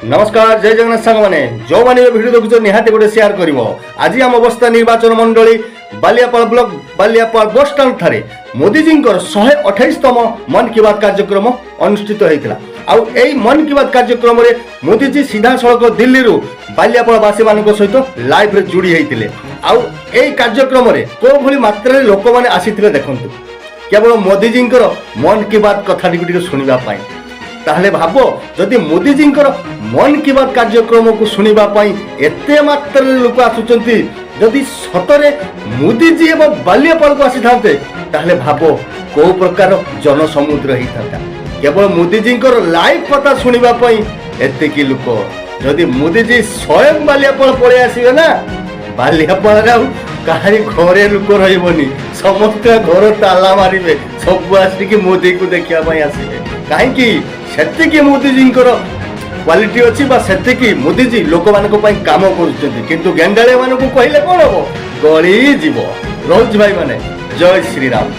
नमस्कार जय जगन्नाथ सांग मैंने जो मैंने भिडियो देखुच निहाती गोटे शेयर कर आज आम अवस्था निर्वाचन मंडली बालियापाल ब्लॉक बालियापाल बस स्टाण्ड ठारे मोदी जी 128तम मन की बात कार्यक्रम अनुष्ठित होता आई मन की बात कार्यक्रम में मोदी जी सीधा सड़क दिल्ली बालियापाल बासी मान सहित लाइव रे जोड़ी होते कार्यक्रम में को भली मात्रा लोक मैंने आसी देखु केवल मोदी जी मन की बात कथा शुणा ताहले भाबो जदि मोदी जी मन की बात कार्यक्रम को सुनिबा पाई एते मात्रा लोक आसुचंती जदि सतरे मोदी जी एवं बालियापाल को आसी थाते ताहले भाबो को प्रकार जनसमुद्र ही था केवल मोदी जी लाइव कथा सुनिबा पाई एते की लोक जदि मोदी जी स्वयं बालियापाल पळे आसीबे ना बालियापाल कहारी घरे लोक रही समस्त घर ताला मारे सब आसिक मोदी को देखा आसवे कहीं से मोदी जी क्वालिटी अच्छी से मोदी जी लोक मान काम कर गेंडाड़े मान कहले कौन हम गली जीव रोज भाई माने जय श्री राम।